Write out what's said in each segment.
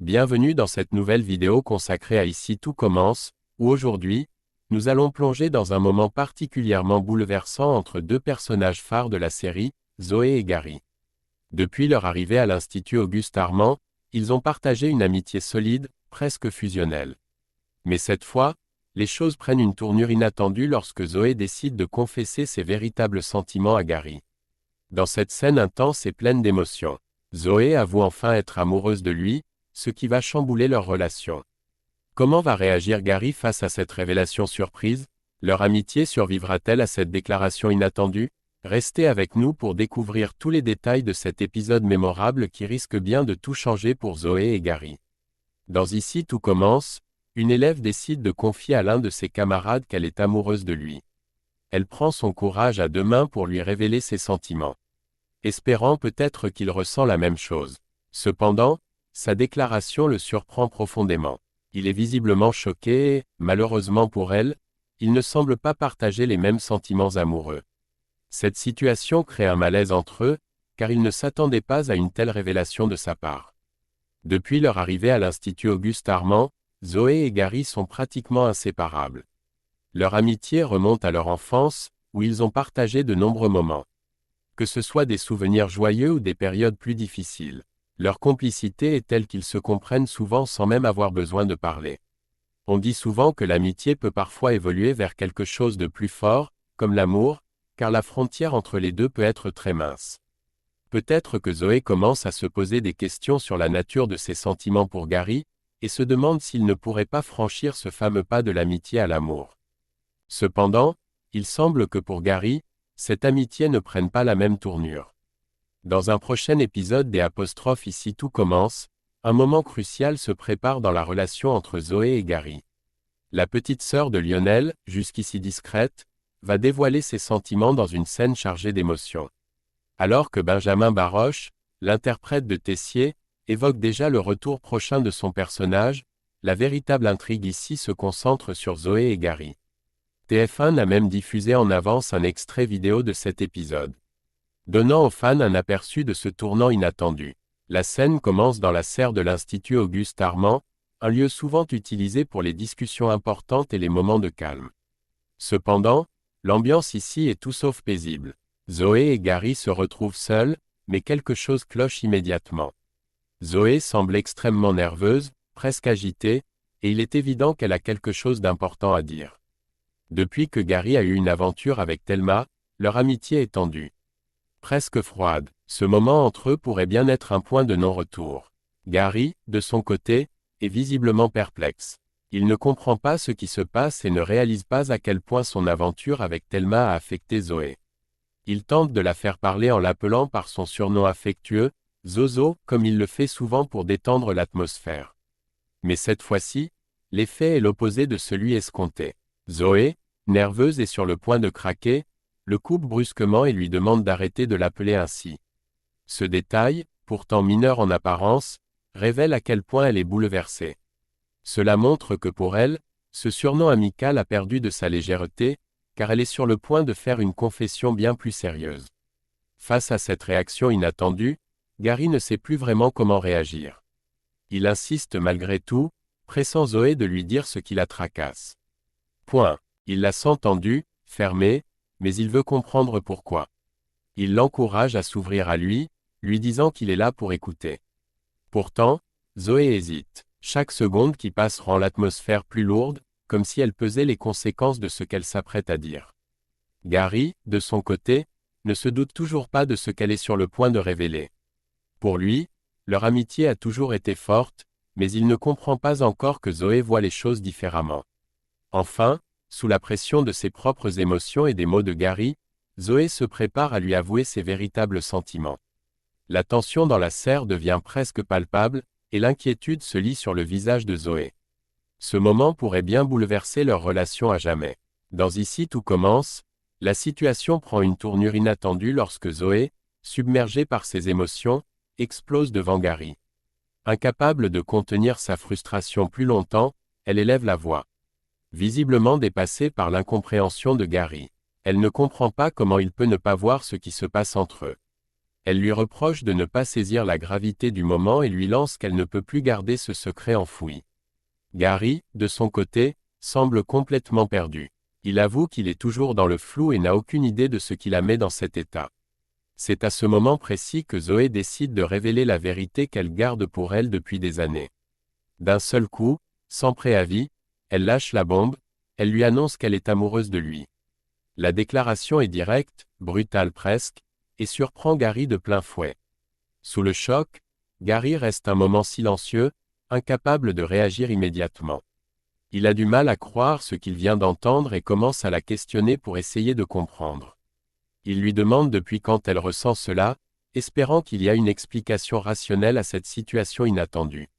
Bienvenue dans cette nouvelle vidéo consacrée à Ici tout commence, où aujourd'hui, nous allons plonger dans un moment particulièrement bouleversant entre deux personnages phares de la série, Zoé et Gary. Depuis leur arrivée à l'Institut Auguste Armand, ils ont partagé une amitié solide, presque fusionnelle. Mais cette fois, les choses prennent une tournure inattendue lorsque Zoé décide de confesser ses véritables sentiments à Gary. Dans cette scène intense et pleine d'émotions, Zoé avoue enfin être amoureuse de lui, ce qui va chambouler leur relation. Comment va réagir Gary face à cette révélation surprise? Leur amitié survivra-t-elle à cette déclaration inattendue? Restez avec nous pour découvrir tous les détails de cet épisode mémorable qui risque bien de tout changer pour Zoé et Gary. Dans Ici tout commence, une élève décide de confier à l'un de ses camarades qu'elle est amoureuse de lui. Elle prend son courage à deux mains pour lui révéler ses sentiments, espérant peut-être qu'il ressent la même chose. Cependant, sa déclaration le surprend profondément. Il est visiblement choqué et, malheureusement pour elle, il ne semble pas partager les mêmes sentiments amoureux. Cette situation crée un malaise entre eux, car ils ne s'attendaient pas à une telle révélation de sa part. Depuis leur arrivée à l'Institut Auguste Armand, Zoé et Gary sont pratiquement inséparables. Leur amitié remonte à leur enfance, où ils ont partagé de nombreux moments. Que ce soit des souvenirs joyeux ou des périodes plus difficiles, leur complicité est telle qu'ils se comprennent souvent sans même avoir besoin de parler. On dit souvent que l'amitié peut parfois évoluer vers quelque chose de plus fort, comme l'amour, car la frontière entre les deux peut être très mince. Peut-être que Zoé commence à se poser des questions sur la nature de ses sentiments pour Gary, et se demande s'il ne pourrait pas franchir ce fameux pas de l'amitié à l'amour. Cependant, il semble que pour Gary, cette amitié ne prenne pas la même tournure. Dans un prochain épisode des apostrophes Ici tout commence, un moment crucial se prépare dans la relation entre Zoé et Gary. La petite sœur de Lionel, jusqu'ici discrète, va dévoiler ses sentiments dans une scène chargée d'émotions. Alors que Benjamin Baroche, l'interprète de Tessier, évoque déjà le retour prochain de son personnage, la véritable intrigue ici se concentre sur Zoé et Gary. TF1 a même diffusé en avance un extrait vidéo de cet épisode, donnant aux fans un aperçu de ce tournant inattendu. La scène commence dans la serre de l'Institut Auguste Armand, un lieu souvent utilisé pour les discussions importantes et les moments de calme. Cependant, l'ambiance ici est tout sauf paisible. Zoé et Gary se retrouvent seuls, mais quelque chose cloche immédiatement. Zoé semble extrêmement nerveuse, presque agitée, et il est évident qu'elle a quelque chose d'important à dire. Depuis que Gary a eu une aventure avec Thelma, leur amitié est tendue, presque froide. Ce moment entre eux pourrait bien être un point de non-retour. Gary, de son côté, est visiblement perplexe. Il ne comprend pas ce qui se passe et ne réalise pas à quel point son aventure avec Thelma a affecté Zoé. Il tente de la faire parler en l'appelant par son surnom affectueux, Zozo, comme il le fait souvent pour détendre l'atmosphère. Mais cette fois-ci, l'effet est l'opposé de celui escompté. Zoé, nerveuse et sur le point de craquer, le coupe brusquement et lui demande d'arrêter de l'appeler ainsi. Ce détail, pourtant mineur en apparence, révèle à quel point elle est bouleversée. Cela montre que pour elle, ce surnom amical a perdu de sa légèreté, car elle est sur le point de faire une confession bien plus sérieuse. Face à cette réaction inattendue, Gary ne sait plus vraiment comment réagir. Il insiste malgré tout, pressant Zoé de lui dire ce qui la tracasse. Il la sent tendue, fermée, mais il veut comprendre pourquoi. Il l'encourage à s'ouvrir à lui disant qu'il est là pour écouter. Pourtant, Zoé hésite. Chaque seconde qui passe rend l'atmosphère plus lourde, comme si elle pesait les conséquences de ce qu'elle s'apprête à dire. Gary, de son côté, ne se doute toujours pas de ce qu'elle est sur le point de révéler. Pour lui, leur amitié a toujours été forte, mais il ne comprend pas encore que Zoé voit les choses différemment. Enfin, sous la pression de ses propres émotions et des mots de Gary, Zoé se prépare à lui avouer ses véritables sentiments. La tension dans la serre devient presque palpable, et l'inquiétude se lit sur le visage de Zoé. Ce moment pourrait bien bouleverser leur relation à jamais. Dans Ici tout commence, la situation prend une tournure inattendue lorsque Zoé, submergée par ses émotions, explose devant Gary. Incapable de contenir sa frustration plus longtemps, elle élève la voix. Visiblement dépassée par l'incompréhension de Gary. Elle ne comprend pas comment il peut ne pas voir ce qui se passe entre eux. Elle lui reproche de ne pas saisir la gravité du moment et lui lance qu'elle ne peut plus garder ce secret enfoui. Gary, de son côté, semble complètement perdu. Il avoue qu'il est toujours dans le flou et n'a aucune idée de ce qui la met dans cet état. C'est à ce moment précis que Zoé décide de révéler la vérité qu'elle garde pour elle depuis des années. D'un seul coup, sans préavis, elle lâche la bombe, elle lui annonce qu'elle est amoureuse de lui. La déclaration est directe, brutale presque, et surprend Gary de plein fouet. Sous le choc, Gary reste un moment silencieux, incapable de réagir immédiatement. Il a du mal à croire ce qu'il vient d'entendre et commence à la questionner pour essayer de comprendre. Il lui demande depuis quand elle ressent cela, espérant qu'il y a une explication rationnelle à cette situation inattendue.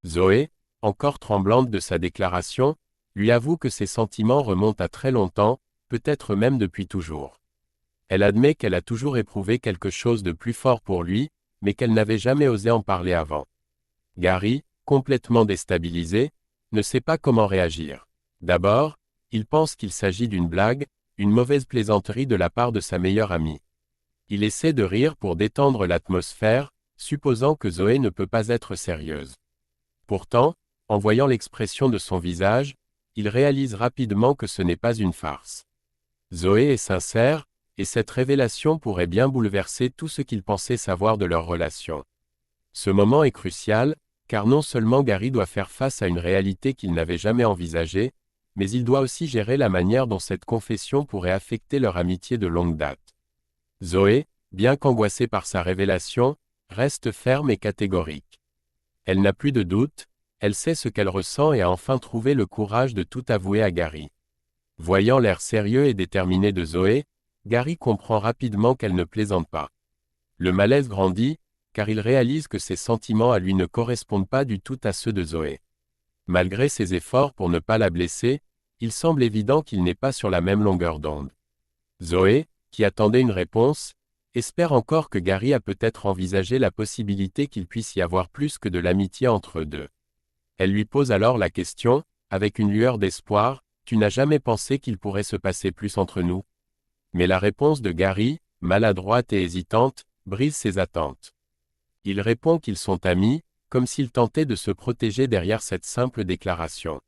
Zoé, encore tremblante de sa déclaration, lui avoue que ses sentiments remontent à très longtemps, peut-être même depuis toujours. Elle admet qu'elle a toujours éprouvé quelque chose de plus fort pour lui, mais qu'elle n'avait jamais osé en parler avant. Gary, complètement déstabilisé, ne sait pas comment réagir. D'abord, il pense qu'il s'agit d'une blague, une mauvaise plaisanterie de la part de sa meilleure amie. Il essaie de rire pour détendre l'atmosphère, supposant que Zoé ne peut pas être sérieuse. Pourtant, en voyant l'expression de son visage, il réalise rapidement que ce n'est pas une farce. Zoé est sincère, et cette révélation pourrait bien bouleverser tout ce qu'il pensait savoir de leur relation. Ce moment est crucial, car non seulement Gary doit faire face à une réalité qu'il n'avait jamais envisagée, mais il doit aussi gérer la manière dont cette confession pourrait affecter leur amitié de longue date. Zoé, bien qu'angoissée par sa révélation, reste ferme et catégorique. Elle n'a plus de doute, elle sait ce qu'elle ressent et a enfin trouvé le courage de tout avouer à Gary. Voyant l'air sérieux et déterminé de Zoé, Gary comprend rapidement qu'elle ne plaisante pas. Le malaise grandit, car il réalise que ses sentiments à lui ne correspondent pas du tout à ceux de Zoé. Malgré ses efforts pour ne pas la blesser, il semble évident qu'il n'est pas sur la même longueur d'onde. Zoé, qui attendait une réponse, espère encore que Gary a peut-être envisagé la possibilité qu'il puisse y avoir plus que de l'amitié entre eux deux. Elle lui pose alors la question, avec une lueur d'espoir, « Tu n'as jamais pensé qu'il pourrait se passer plus entre nous ?» Mais la réponse de Gary, maladroite et hésitante, brise ses attentes. Il répond qu'ils sont amis, comme s'il tentait de se protéger derrière cette simple déclaration.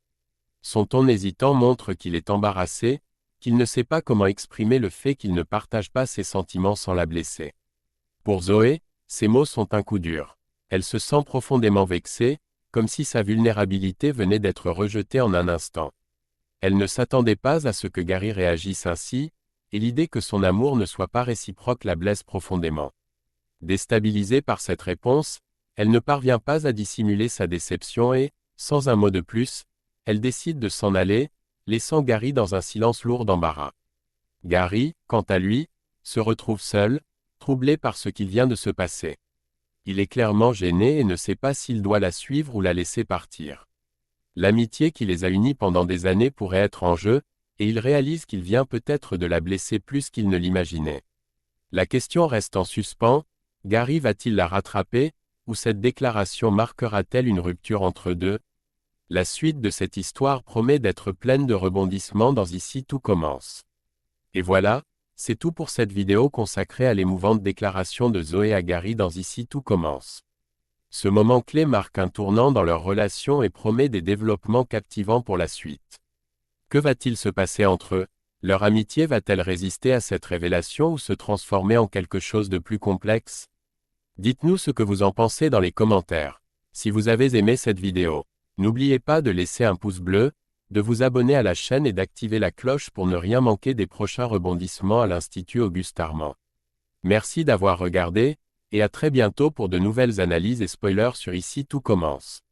Son ton hésitant montre qu'il est embarrassé, qu'il ne sait pas comment exprimer le fait qu'il ne partage pas ses sentiments sans la blesser. Pour Zoé, ces mots sont un coup dur. Elle se sent profondément vexée, comme si sa vulnérabilité venait d'être rejetée en un instant. Elle ne s'attendait pas à ce que Gary réagisse ainsi, et l'idée que son amour ne soit pas réciproque la blesse profondément. Déstabilisée par cette réponse, elle ne parvient pas à dissimuler sa déception et, sans un mot de plus, elle décide de s'en aller, laissant Gary dans un silence lourd d'embarras. Gary, quant à lui, se retrouve seul, troublé par ce qu'il vient de se passer. Il est clairement gêné et ne sait pas s'il doit la suivre ou la laisser partir. L'amitié qui les a unis pendant des années pourrait être en jeu, et il réalise qu'il vient peut-être de la blesser plus qu'il ne l'imaginait. La question reste en suspens, Gary va-t-il la rattraper, ou cette déclaration marquera-t-elle une rupture entre deux? La suite de cette histoire promet d'être pleine de rebondissements dans Ici tout commence. Et voilà, c'est tout pour cette vidéo consacrée à l'émouvante déclaration de Zoé à Gary dans Ici tout commence. Ce moment clé marque un tournant dans leur relation et promet des développements captivants pour la suite. Que va-t-il se passer entre eux? Leur amitié va-t-elle résister à cette révélation ou se transformer en quelque chose de plus complexe? Dites-nous ce que vous en pensez dans les commentaires. Si vous avez aimé cette vidéo, n'oubliez pas de laisser un pouce bleu, de vous abonner à la chaîne et d'activer la cloche pour ne rien manquer des prochains rebondissements à l'Institut Auguste Armand. Merci d'avoir regardé, et à très bientôt pour de nouvelles analyses et spoilers sur Ici tout commence.